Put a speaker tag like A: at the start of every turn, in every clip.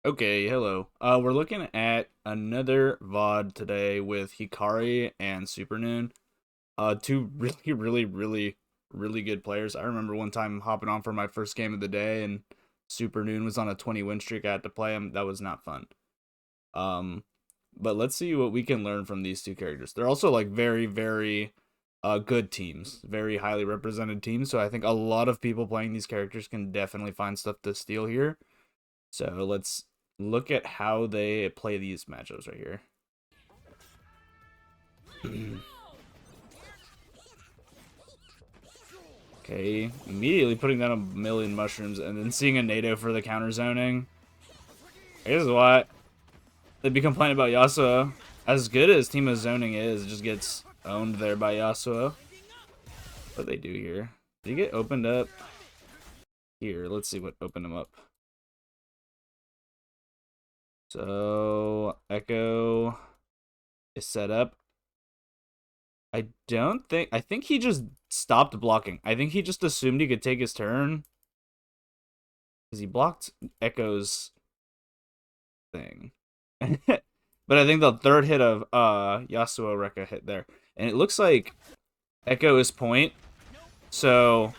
A: Okay, hello. We're looking at another VOD today with Hikari and Supernoon. Two really good players. I remember one time hopping on for my first game of the day and Supernoon was on a 20 win streak. I had to play him. That was not fun. Um, but let's see what we can learn from these two characters. They're also like very good teams, very highly represented teams. So I think a lot of people playing these characters can definitely find stuff to steal here. So let's look at how they play these matchups right here. Okay, immediately putting down a million mushrooms and then seeing a NATO for the counter zoning. Here's what they'd be complaining about Yasuo. As good as Teemo's zoning is, it just gets owned there by Yasuo. What they do here? Did he get opened up? Here, let's see what opened him up. So Ekko is set up. I think he just stopped blocking. I think he just assumed he could take his turn. Because he blocked Ekko's thing. But I think the third hit of Yasuo Rekka hit there. And it looks like Ekko is point. So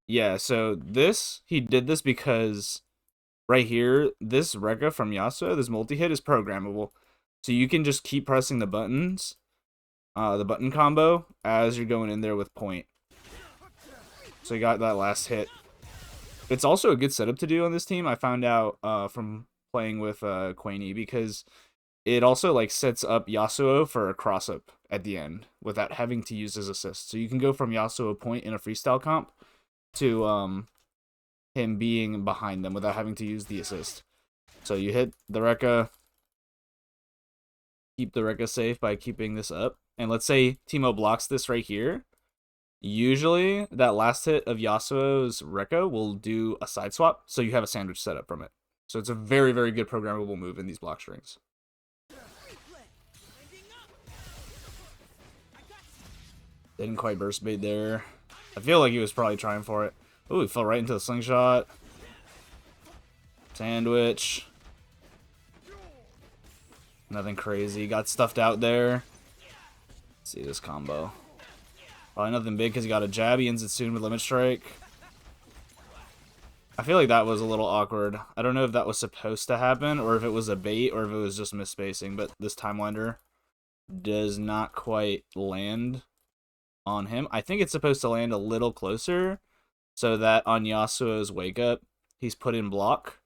A: yeah, so he did this because right here, this Rekka from Yasuo, this multi-hit is programmable. So you can just keep pressing the buttons, the button combo, as you're going in there with point. So you got that last hit. It's also a good setup to do on this team. I found out from playing with Quainy, because it also like sets up Yasuo for a cross up at the end without having to use his assist. So you can go from Yasuo point in a freestyle comp to him being behind them without having to use the assist. So you hit the Rekka, keep the Rekka safe by keeping this up. And let's say Teemo blocks this right here. Usually, that last hit of Yasuo's Rekka will do a side swap, so you have a sandwich set up from it. So it's a very good programmable move in these block strings. Didn't quite burst bait there. I feel like he was probably trying for it. Oh, he fell right into the slingshot. Sandwich. Nothing crazy. Got stuffed out there. Let's see this combo. Probably nothing big because he got a jab. He ends it soon with Limit Strike. I feel like that was a little awkward. I don't know if that was supposed to happen or if it was a bait or if it was just misspacing, but this Timelander does not quite land on him. I think it's supposed to land a little closer so that on Yasuo's wake up, he's put in block.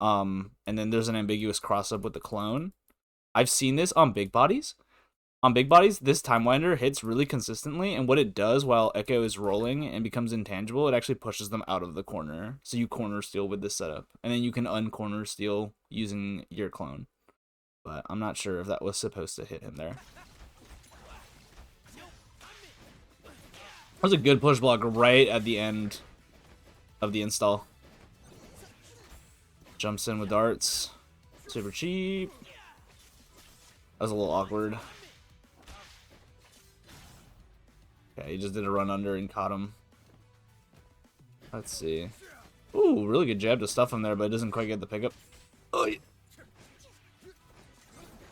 A: And then there's an ambiguous cross up with the clone. I've seen this on big bodies. On big bodies, this Timewinder hits really consistently, and what it does while Ekko is rolling and becomes intangible, it actually pushes them out of the corner. So you corner steal with this setup, and then you can uncorner steal using your clone. But I'm not sure if that was supposed to hit him there. That was a good push block right at the end of the install. Jumps in with darts. Super cheap. That was a little awkward. Okay, he just did a run under and caught him. Let's see. Ooh, really good jab to stuff him there, but it doesn't quite get the pickup. Oh,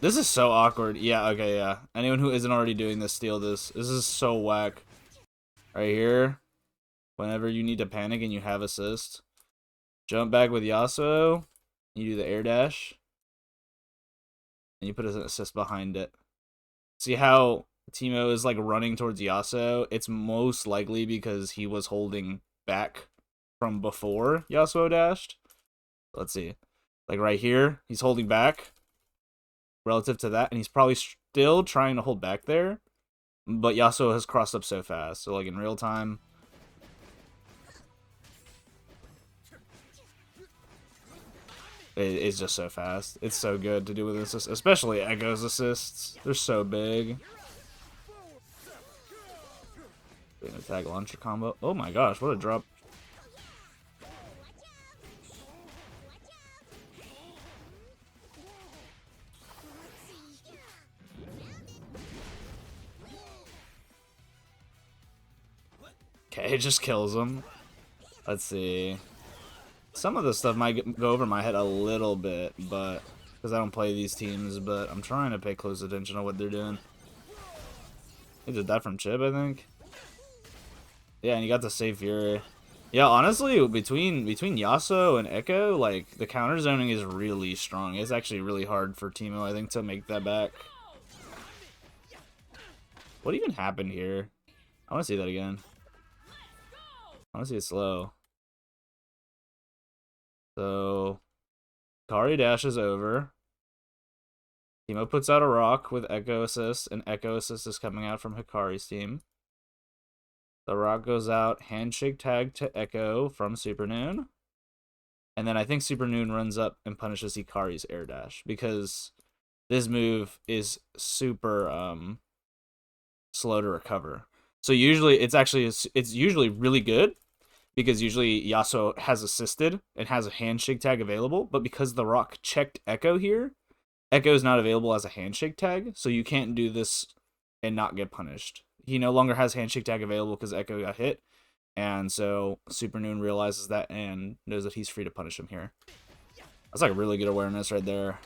A: this is so awkward. Yeah, okay, yeah. Anyone who isn't already doing this, steal this. This is so whack. Right here. Whenever you need to panic and you have assist. Jump back with Yasuo. You do the air dash. And you put an assist behind it. See how Teemo is like running towards Yasuo? It's most likely because he was holding back from before Yasuo dashed. Let's see. Like right here, he's holding back relative to that, and he's probably still trying to hold back there. But Yasuo has crossed up so fast. So like in real time, it's just so fast. It's so good to do with assists, especially Ekko's assists. They're so big. Attack launcher combo. Oh my gosh, what a drop. Okay, it just kills him. Let's see. Some of this stuff might go over my head a little bit, but because I don't play these teams, but I'm trying to pay close attention to what they're doing. He did that from Chip, I think. Yeah, and you got the save Fury. Yeah, honestly, between Yasuo and Ekko, like, the counter zoning is really strong. It's actually really hard for Teemo, I think, to make that back. What even happened here? I want to see that again. I want to see it slow. So, Hikari dashes over. Teemo puts out a rock with Ekko assist, and Ekko assist is coming out from Hikari's team. The rock goes out, handshake tag to Ekko from Supernoon. And then I think Supernoon runs up and punishes Hikari's air dash, because this move is super slow to recover. So usually it's usually really good, because usually Yasuo has assisted and has a handshake tag available, but because the rock checked Ekko here, Ekko is not available as a handshake tag, so you can't do this and not get punished. He no longer has handshake tag available because Ekko got hit, and so Supernoon realizes that and knows that he's free to punish him here. That's like really good awareness right there.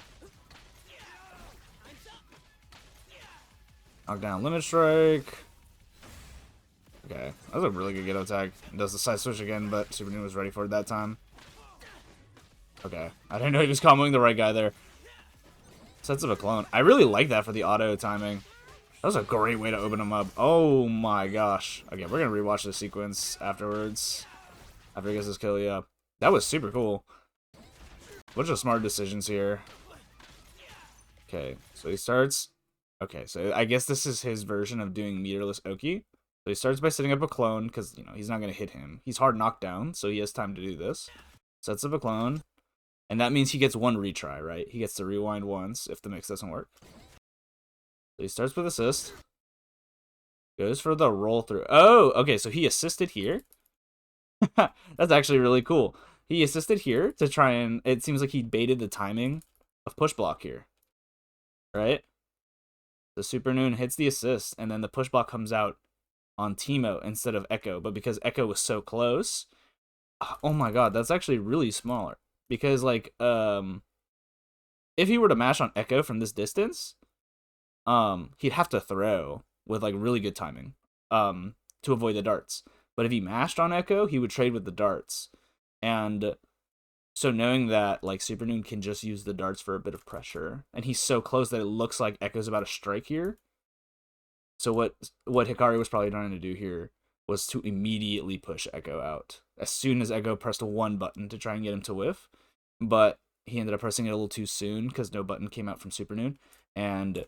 A: Knockdown limit strike. Okay, that was a really good Ghetto tag. Does the side switch again, but Supernoon was ready for it that time. Okay, I didn't know he was comboing the right guy there. Sets of a clone. I really like that for the auto timing. That was a great way to open him up. Oh my gosh. Okay, we're gonna rewatch the sequence afterwards. After he gets his kill, yeah. That was super cool. Bunch of smart decisions here. Okay, so he starts. Okay, so I guess this is his version of doing meterless Oki. So he starts by setting up a clone, because, you know, he's not going to hit him. He's hard knocked down, so he has time to do this. Sets up a clone. And that means he gets one retry, right? He gets to rewind once if the mix doesn't work. So he starts with assist. Goes for the roll through. Oh, okay, so he assisted here. That's actually really cool. He assisted here to try and... It seems like he baited the timing of push block here. Right? The Supernoon hits the assist, and then the push block comes out on Teemo instead of Ekko, but because Ekko was so close, oh my god, that's actually really smaller. Because, like, if he were to mash on Ekko from this distance, he'd have to throw with, like, really good timing, to avoid the darts. But if he mashed on Ekko, he would trade with the darts. And so knowing that, like, Supernoon can just use the darts for a bit of pressure, and he's so close that it looks like Ekko's about to strike here. So what Hikari was probably trying to do here was to immediately push Ekko out as soon as Ekko pressed one button to try and get him to whiff, but he ended up pressing it a little too soon because no button came out from Supernoon, and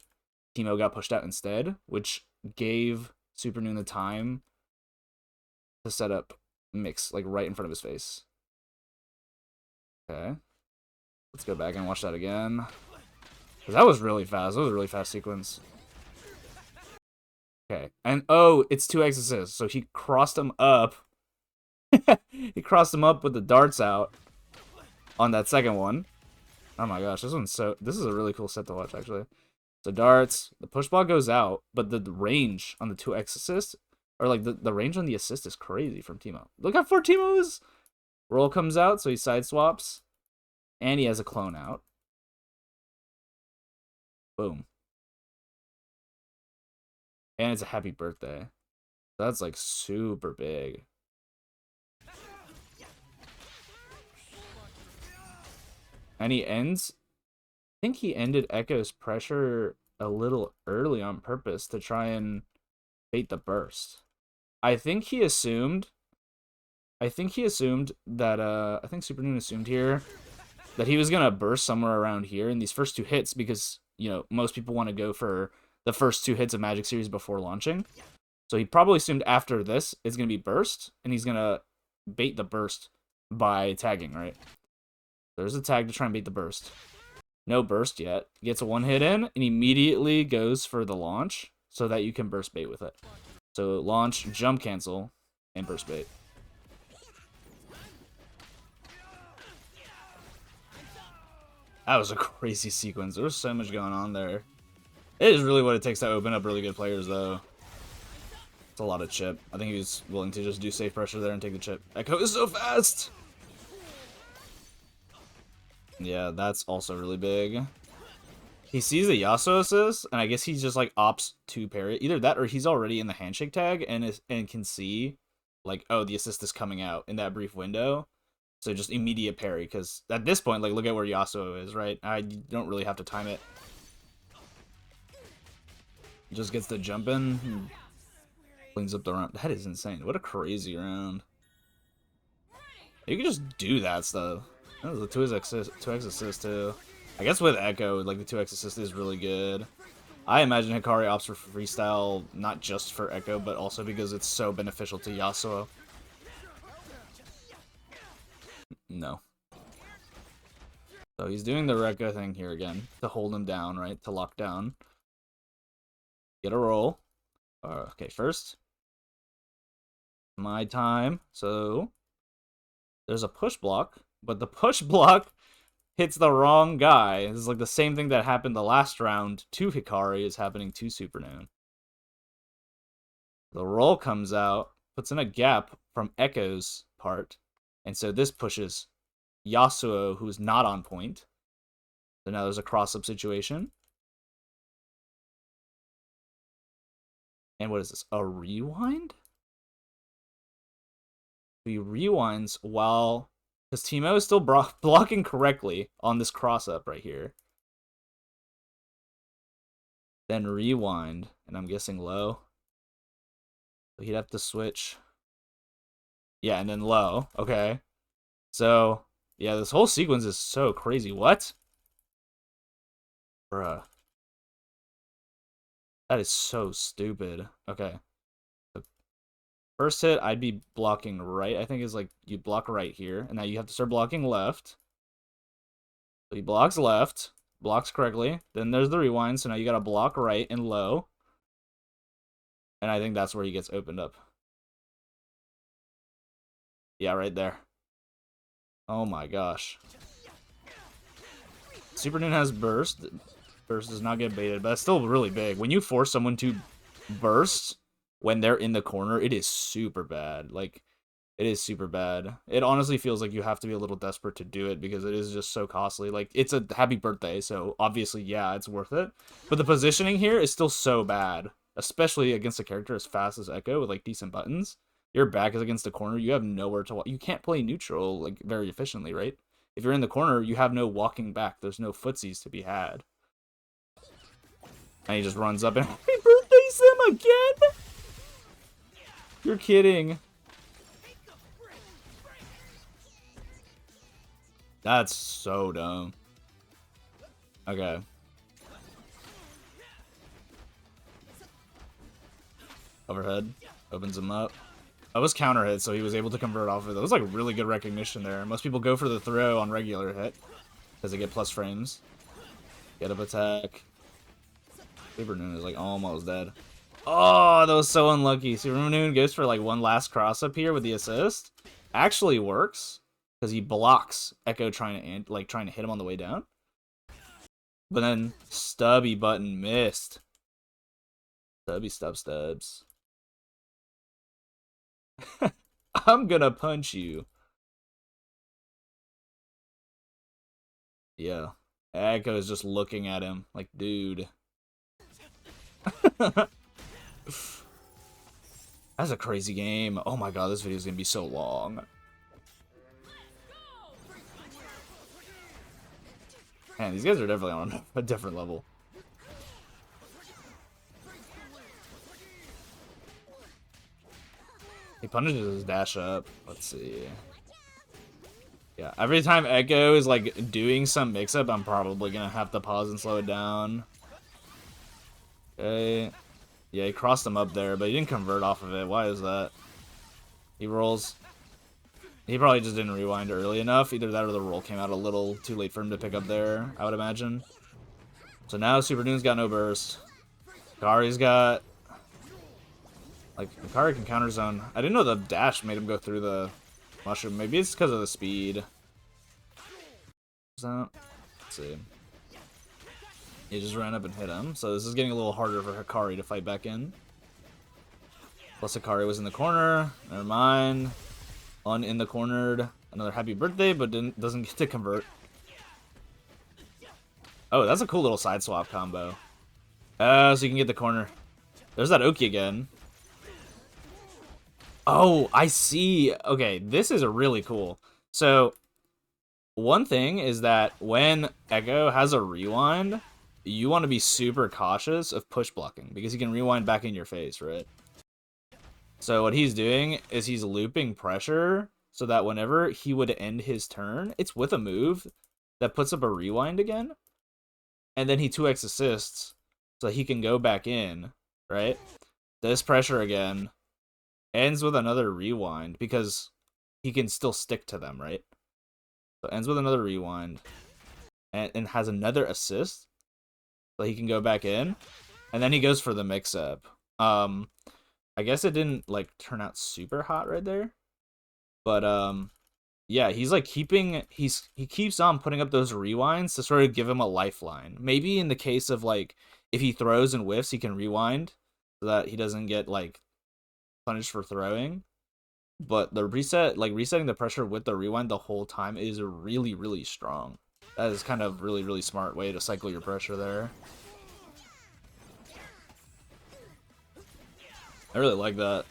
A: Teemo got pushed out instead, which gave Supernoon the time to set up mix, like, right in front of his face. Okay, let's go back and watch that again, because that was really fast. That was a really fast sequence. Okay, and oh, it's 2x assists, so he crossed him up. He crossed him up with the darts out on that second one. Oh my gosh, this is a really cool set to watch, actually. So darts, the push block goes out, but the range on the 2x assist, or like the range on the assist is crazy from Teemo. Look how far Teemo is. Roll comes out, so he side swaps, and he has a clone out. Boom. And it's a happy birthday. That's like super big. And he ends. I think he ended Ekko's pressure a little early on purpose to try and bait the burst. I think he assumed that I think Supernoon assumed here that he was gonna burst somewhere around here in these first two hits, because, you know, most people want to go for the first two hits of Magic Series before launching. So he probably assumed after this it's gonna be burst, and he's gonna bait the burst by tagging, right? There's a tag to try and bait the burst. No burst yet. Gets a one hit in and immediately goes for the launch so that you can burst bait with it. So launch, jump cancel, and burst bait. That was a crazy sequence. There was so much going on there. It is really what it takes to open up really good players, though. It's a lot of chip. I think he was willing to just do safe pressure there and take the chip. Ekko is so fast! Yeah, that's also really big. He sees the Yasuo assist, and I guess he just like opts to parry it. Either that or he's already in the handshake tag and can see like, oh, the assist is coming out in that brief window. So just immediate parry, because at this point, like, look at where Yasuo is, right? I don't really have to time it. Just gets the jump in, cleans up the round. That is insane. What a crazy round. You can just do that stuff. That was a 2x assist too. I guess with Ekko, like the 2x assist is really good. I imagine Hikari opts for freestyle not just for Ekko, but also because it's so beneficial to Yasuo. No. So he's doing the Rekka thing here again to hold him down, right? To lock down. Get a roll. Okay, first. My time. So there's a push block, but the push block hits the wrong guy. This is like the same thing that happened the last round to Hikari is happening to Supernoon. The roll comes out, puts in a gap from Ekko's part, and so this pushes Yasuo, who's not on point. So now there's a cross-up situation. And what is this? A rewind? He rewinds while... Because Teemo is still blocking correctly on this cross-up right here. Then rewind, and I'm guessing low. So he'd have to switch. Yeah, and then low. Okay. So, yeah, this whole sequence is so crazy. What? Bruh. That is so stupid. Okay. The first hit, I'd be blocking right. I think is like, you block right here. And now you have to start blocking left. So he blocks left. Blocks correctly. Then there's the rewind. So now you gotta block right and low. And I think that's where he gets opened up. Yeah, right there. Oh my gosh. Supernoon has burst. Burst does not get baited, but it's still really big. When you force someone to burst when they're in the corner, it is super bad. Like, it is super bad. It honestly feels like you have to be a little desperate to do it because it is just so costly. Like, it's a happy birthday, so obviously, yeah, it's worth it. But the positioning here is still so bad, especially against a character as fast as Ekko with, like, decent buttons. Your back is against the corner. You have nowhere to walk. You can't play neutral, like, very efficiently, right? If you're in the corner, you have no walking back. There's no footsies to be had. And he just runs up and happy birthday Sim again? You're kidding. That's so dumb. Okay. Overhead. Opens him up. That was counter hit, so he was able to convert off of it. That was like really good recognition there. Most people go for the throw on regular hit because they get plus frames. Get up attack. Supernoon is like almost dead. Oh, that was so unlucky. Supernoon goes for like one last cross up here with the assist. Actually works because he blocks Ekko trying to hit him on the way down. But then stubby button missed. Stubby stubs. I'm gonna punch you. Yeah. Ekko is just looking at him like, dude. That's a crazy game. Oh my god, this video is gonna be so long. Man, these guys are definitely on a different level. He punishes his dash up. Let's see. Yeah, every time Ekko is like doing some mix-up, I'm probably gonna have to pause and slow it down. Okay. Yeah, he crossed him up there, but he didn't convert off of it. Why is that? He rolls. He probably just didn't rewind early enough. Either that or the roll came out a little too late for him to pick up there, I would imagine. So now Supernoon's got no burst. Hikari's got... Like, Hikari can counter zone. I didn't know the dash made him go through the mushroom. Maybe it's because of the speed. Let's see. He just ran up and hit him. So this is getting a little harder for Hikari to fight back in. Plus Hikari was in the corner. Never mind. In the cornered. Another happy birthday, but doesn't get to convert. Oh, that's a cool little side swap combo. So you can get the corner. There's that Oki again. Oh, I see. Okay, this is really cool. So, one thing is that when Ekko has a rewind, you want to be super cautious of push blocking because he can rewind back in your face, right? So what he's doing is he's looping pressure so that whenever he would end his turn, it's with a move that puts up a rewind again, and then he 2x assists so he can go back in, right? This pressure again ends with another rewind because he can still stick to them, right? So ends with another rewind and has another assist so he can go back in, and then he goes for the mix-up. I guess it didn't like turn out super hot right there, but yeah, he's like he keeps on putting up those rewinds to sort of give him a lifeline. Maybe in the case of like if he throws and whiffs, he can rewind so that he doesn't get like punished for throwing. But the resetting the pressure with the rewind the whole time is really, really strong. That is kind of really, really smart way to cycle your pressure there. I really like that.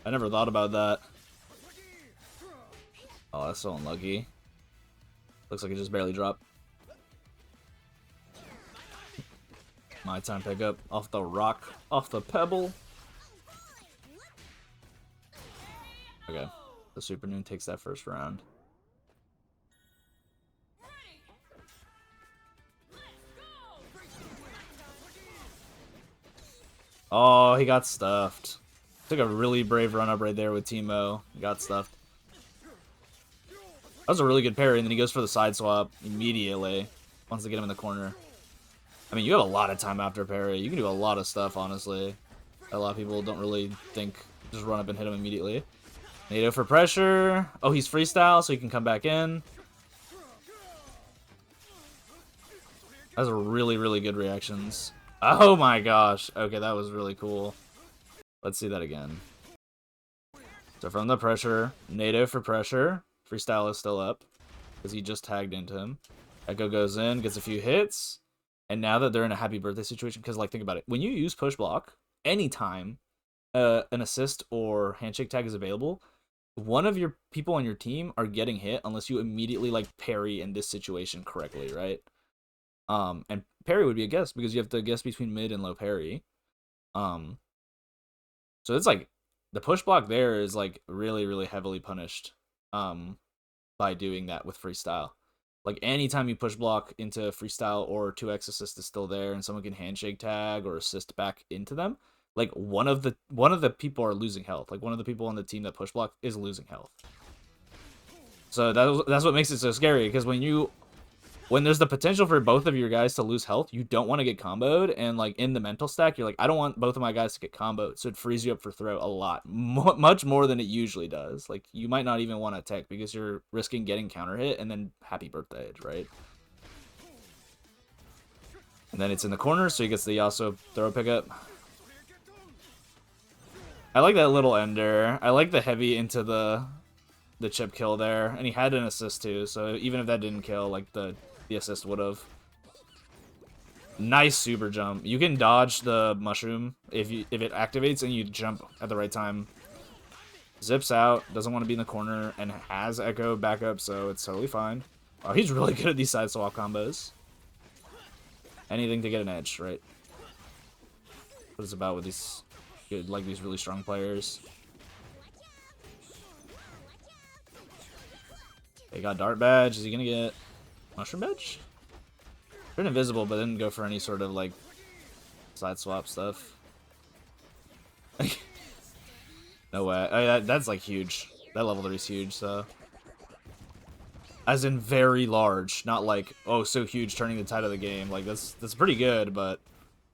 A: I never thought about that. Oh, that's so unlucky. Looks like it just barely dropped. My time pickup off the rock, off the pebble. Okay, the Supernoon takes that first round. Oh, he got stuffed. Took a really brave run up right there with Teemo. He got stuffed. That was a really good parry, and then he goes for the side swap immediately. Wants to get him in the corner. I mean, you have a lot of time after parry. You can do a lot of stuff, honestly. A lot of people don't really think just run up and hit him immediately. Nado for pressure. Oh, he's freestyle, so he can come back in. That was a really, really good reactions. Oh my gosh. Okay, that was really cool. Let's see that again. So from the pressure, Nado for pressure. Freestyle is still up because he just tagged into him. Ekko goes in, gets a few hits. And now that they're in a happy birthday situation, because like think about it. When you use push block, anytime an assist or handshake tag is available, one of your people on your team are getting hit unless you immediately like parry in this situation correctly, right? And parry would be a guess because you have to guess between mid and low parry. So it's like the push block there is like really, really heavily punished by doing that with freestyle. Like anytime you push block into freestyle or 2x assist is still there and someone can handshake tag or assist back into them, like one of the people are losing health. Like one of the people on the team that push block is losing health. So that's what makes it so scary because when there's the potential for both of your guys to lose health, you don't want to get comboed, and like in the mental stack, you're like, I don't want both of my guys to get comboed, so it frees you up for throw a lot, much more than it usually does. Like you might not even want to tech because you're risking getting counter hit and then happy birthday, right? And then it's in the corner, so he gets the Yasuo throw pickup. I like that little ender. I like the heavy into the chip kill there, and he had an assist too, so even if that didn't kill, like the assist would have. Nice super jump. You can dodge the mushroom if it activates and you jump at the right time. Zips out, doesn't want to be in the corner, and has Ekko backup, so it's totally fine. Oh, he's really good at these side swap combos. Anything to get an edge, right? What it's about with these good, like these really strong players. They got dart badge. Is he gonna get mushroom badge? Turned invisible, but didn't go for any sort of like side swap stuff. No way. Oh, that's like huge. That level 3 is huge. So, as in very large, not like oh so huge, turning the tide of the game. Like that's pretty good, but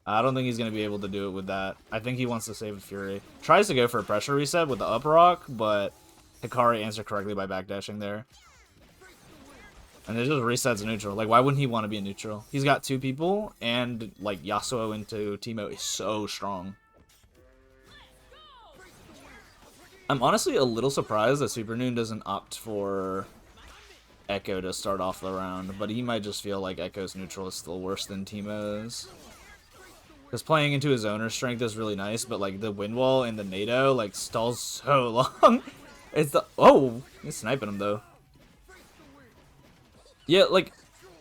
A: I don't think he's gonna be able to do it with that. I think he wants to save a Fury. Tries to go for a pressure reset with the up rock, but Hikari answered correctly by backdashing there. And it just resets neutral. Like, why wouldn't he want to be a neutral? He's got 2 people, and, like, Yasuo into Teemo is so strong. I'm honestly a little surprised that Supernoon doesn't opt for Ekko to start off the round, but he might just feel like Ekko's neutral is still worse than Teemo's. Because playing into his owner strength is really nice, but like the wind wall and the NATO like stalls so long. It's the he's sniping him though. Yeah, like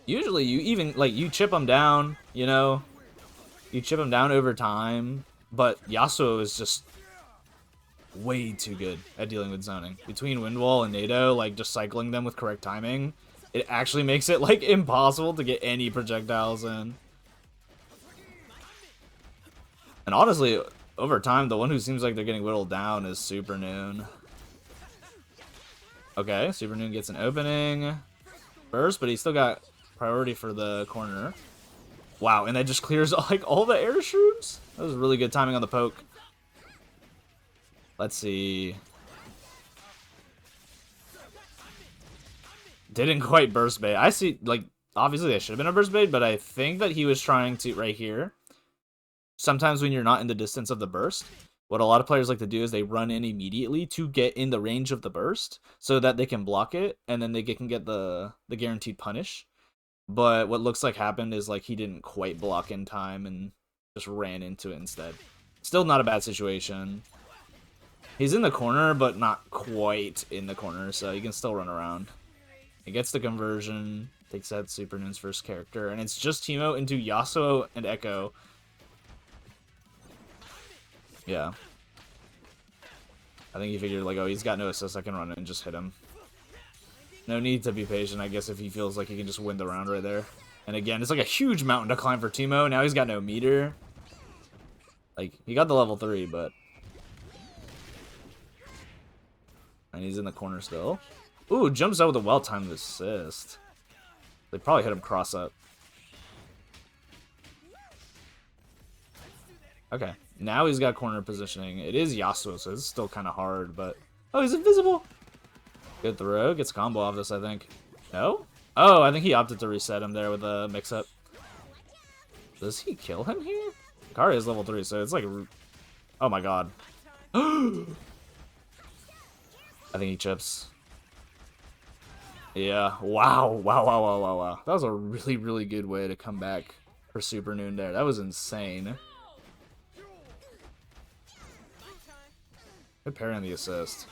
A: usually you even like you chip him down, you know, you chip him down over time. But Yasuo is just way too good at dealing with zoning. Between wind wall and NATO, like just cycling them with correct timing, it actually makes it like impossible to get any projectiles in. And honestly, over time, the one who seems like they're getting whittled down is Supernoon. Okay, Supernoon gets an opening burst, but he's still got priority for the corner. Wow, and that just clears like all the airshrooms? That was really good timing on the poke. Let's see. Didn't quite burst bait. I see, like, obviously that should have been a burst bait, but I think that he was trying to, right here. Sometimes when you're not in the distance of the burst, what a lot of players like to do is they run in immediately to get in the range of the burst so that they can block it, and then they can get the guaranteed punish. But what looks like happened is like he didn't quite block in time and just ran into it instead. Still not a bad situation. He's in the corner, but not quite in the corner, so he can still run around. He gets the conversion, takes out Supernoon's first character, and it's just Teemo into Yasuo and Ekko. Yeah. I think he figured, like, oh, he's got no assist, I can run in and just hit him. No need to be patient, I guess, if he feels like he can just win the round right there. And again, it's like a huge mountain to climb for Teemo. Now he's got no meter. Like, he got the level 3, but... And he's in the corner still. Ooh, jumps out with a well-timed assist. They probably hit him cross up. Okay, now he's got corner positioning. It is Yasuo, so it's still kind of hard, but... Oh, he's invisible! Good throw. Gets combo off this, I think. No? Oh, I think he opted to reset him there with a mix-up. Does he kill him here? Hikari is level 3, so it's like... Oh my god. I think he chips. Yeah. Wow. Wow, wow, wow, wow, wow. That was a really, really good way to come back for Supernoon there. That was insane. Good parrying the assist.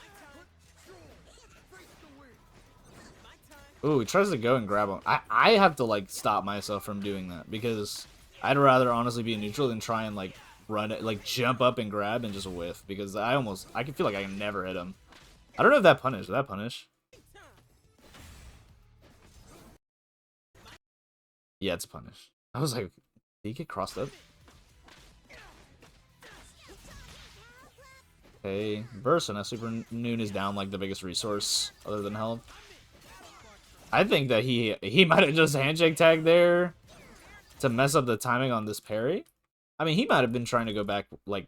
A: Ooh, he tries to go and grab him. I have to, like, stop myself from doing that, because I'd rather honestly be neutral than try and, like, run it, like, jump up and grab and just whiff, because I can feel like I can never hit him. I don't know if that punish. Did that punish? Yeah, it's punish. I was like, did he get crossed up? Okay, burst, and now Supernoon is down, like, the biggest resource other than health. I think that he might have just handshake tagged there to mess up the timing on this parry. I mean, he might have been trying to go back, like,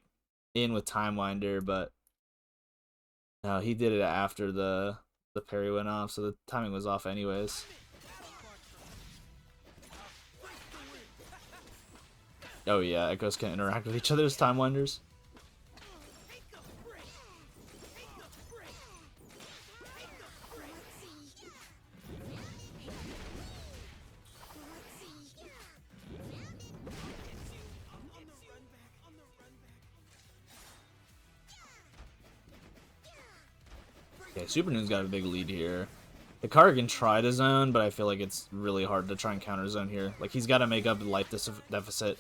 A: in with Time Winder, but no, he did it after the parry went off, so the timing was off anyways. Oh yeah, Echoes can interact with each other's Time Winders. Okay, Supernoon's got a big lead here. Hikari can try to zone, but I feel like it's really hard to try and counter zone here. Like, he's got to make up the life deficit.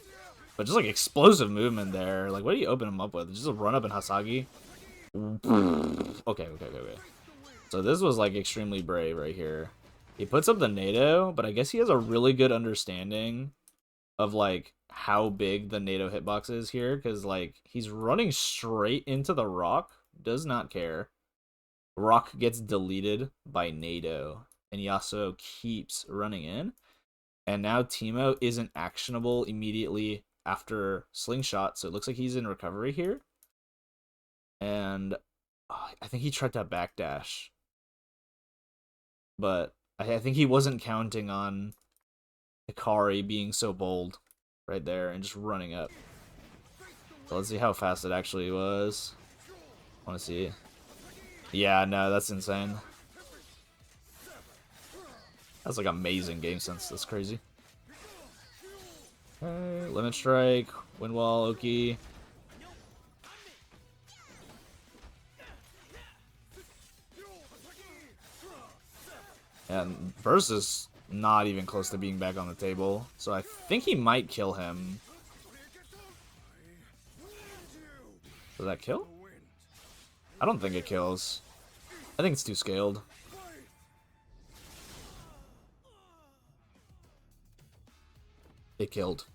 A: But just, like, explosive movement there. Like, what do you open him up with? Just a run up and Hasagi? Okay. So this was, like, extremely brave right here. He puts up the NATO, but I guess he has a really good understanding of, like, how big the NATO hitbox is here. Because, like, he's running straight into the rock. Does not care. Rock gets deleted by NATO, and Yasuo keeps running in. And now Teemo isn't actionable immediately after Slingshot, so it looks like he's in recovery here. And I think he tried to backdash. But I think he wasn't counting on Hikari being so bold right there and just running up. So let's see how fast it actually was. I want to see. Yeah, no, that's insane. That's like amazing game sense. That's crazy. Limit Strike, Wind Wall, Oki. And Burst is not even close to being back on the table, so I think he might kill him. Does that kill? I don't think it kills. I think it's too scaled. It killed.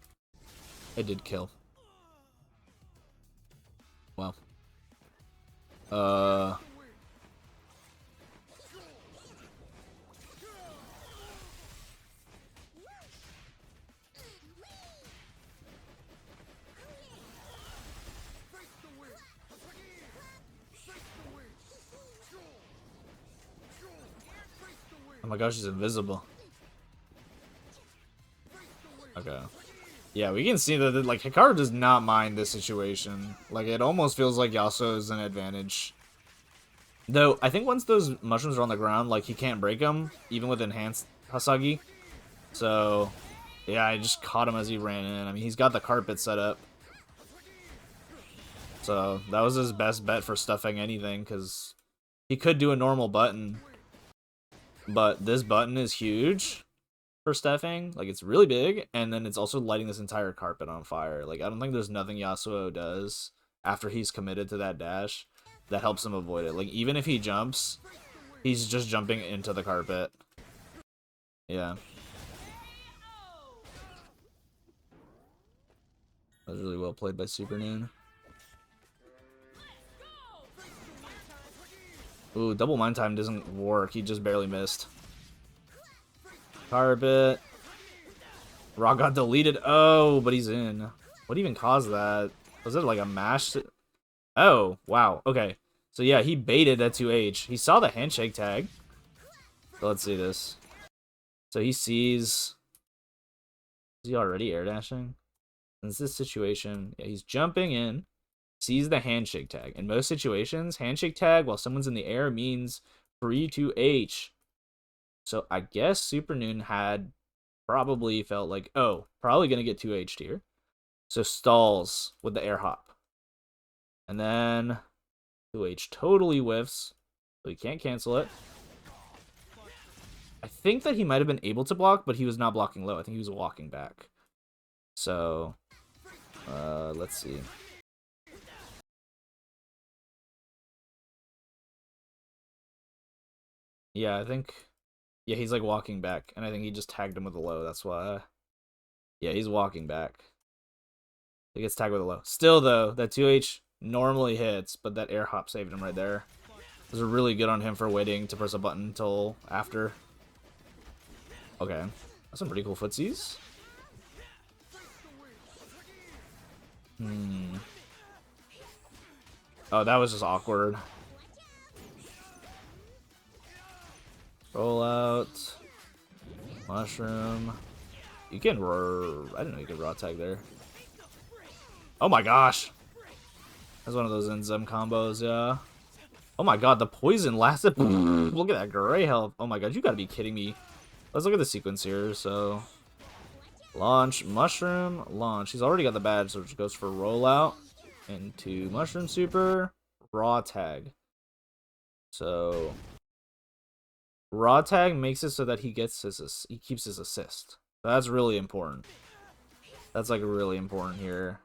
A: It did kill. Well. Oh my gosh, she's invisible. Okay. Yeah, we can see that, like, Hikari does not mind this situation. Like, it almost feels like Yasuo is an advantage. Though, I think once those mushrooms are on the ground, like, he can't break them, even with enhanced Hasagi. So, yeah, I just caught him as he ran in. I mean, he's got the carpet set up. So, that was his best bet for stuffing anything, because he could do a normal button. But this button is huge for stuffing. Like, it's really big, and then it's also lighting this entire carpet on fire. Like, I don't think there's nothing Yasuo does after he's committed to that dash that helps him avoid it. Like, even if he jumps, he's just jumping into the carpet. Yeah. That was really well played by Supernoon. Ooh, double mind time doesn't work. He just barely missed. Carpet. Rock got deleted. Oh, but he's in. What even caused that? Was it like a mash? Oh, wow. Okay. So yeah, he baited that 2H. He saw the handshake tag. So let's see this. So he sees... Is he already air dashing? In this situation, yeah, he's jumping in. Sees the handshake tag. In most situations, handshake tag while someone's in the air means free 2H. So I guess Supernoon had probably felt like, oh, probably going to get 2H'd here. So stalls with the air hop. And then 2H totally whiffs. So he can't cancel it. I think that he might have been able to block, but he was not blocking low. I think he was walking back. So, let's see. Yeah, I think... Yeah, he's like walking back, and I think he just tagged him with a low, that's why. Yeah, he's walking back. He gets tagged with a low. Still, though, that 2H normally hits, but that air hop saved him right there. It was really good on him for waiting to press a button until after. Okay. That's some pretty cool footsies. Oh, that was just awkward. Roll out. Mushroom. You can I didn't know you could raw tag there. Oh my gosh. That's one of those Enzem combos, yeah. Oh my god, the poison lasted. Look at that gray health. Oh my god, you gotta be kidding me. Let's look at the sequence here. So, launch, mushroom, launch. He's already got the badge, so it just goes for rollout into mushroom super, raw tag. So, raw tag makes it so that he keeps his assist. So that's really important. That's like really important here.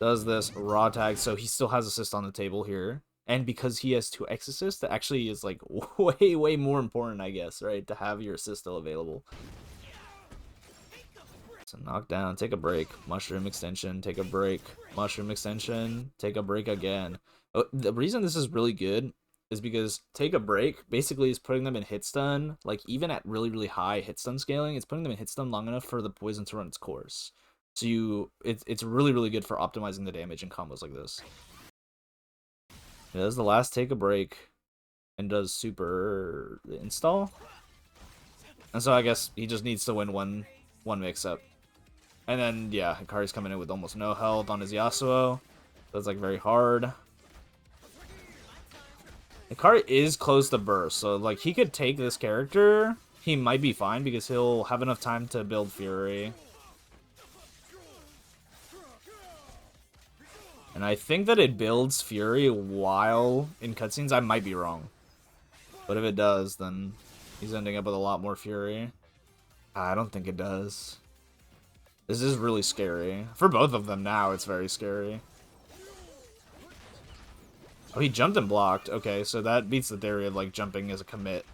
A: Does this raw tag, so he still has assist on the table here. And because he has 2x assist, that actually is like way more important, I guess, right? To have your assist still available. So knock down, take a break, mushroom extension, take a break, mushroom extension, take a break again. The reason this is really good is because take a break basically is putting them in hit stun, like even at really high hit stun scaling, it's putting them in hit stun long enough for the poison to run its course. So it's really good for optimizing the damage in combos like this. Yeah, this is the last take a break and does super install. And so I guess he just needs to win one mix up. And then yeah, Hikari's coming in with almost no health on his Yasuo. That's like very hard. Hikari is close to burst, so like he could take this character he might be fine because he'll have enough time to build Fury. And I think that it builds Fury while in cutscenes. I might be wrong. But if it does, then he's ending up with a lot more Fury. I don't think it does. This is really scary. For both of them now, it's very scary. Oh, he jumped and blocked. Okay, so that beats the theory of, like, jumping as a commit.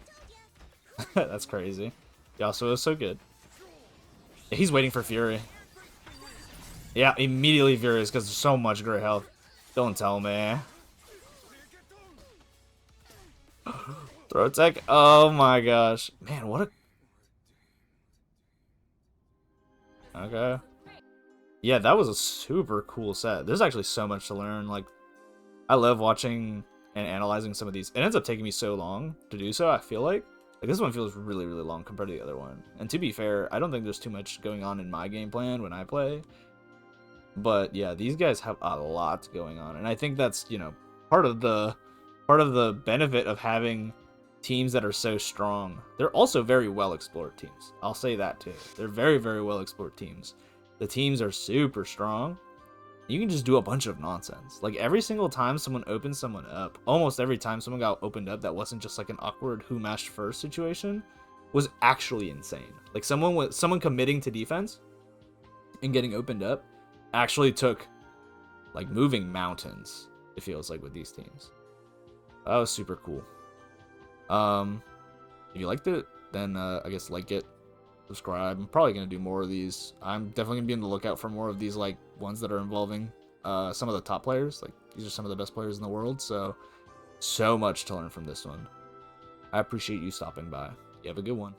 A: That's crazy. Yasuo is so good. He's waiting for Fury. Yeah, immediately Furious because there's so much great health. Don't tell me. Throw tech. Oh my gosh. Man, what a... Okay. Yeah, that was a super cool set. There's actually so much to learn. Like, I love watching and analyzing some of these. It ends up taking me so long to do so, I feel like. Like, this one feels really, really long compared to the other one. And to be fair, I don't think there's too much going on in my game plan when I play. But yeah, these guys have a lot going on. And I think that's, you know, part of the benefit of having teams that are so strong. They're also very well explored teams. I'll say that too. They're very, very well explored teams. The teams are super strong. You can just do a bunch of nonsense. Like, every single time someone opens someone up, almost every time someone got opened up that wasn't just like an awkward who mashed first situation, was actually insane. Like, someone committing to defense and getting opened up actually took, like, moving mountains, it feels like, with these teams. That was super cool. If you liked it, then I guess like it, subscribe. I'm probably gonna do more of these. I'm definitely gonna be on the lookout for more of these, like, ones that are involving some of the top players. Like, these are some of the best players in the world, so much to learn from this one. I appreciate you stopping by. You have a good one.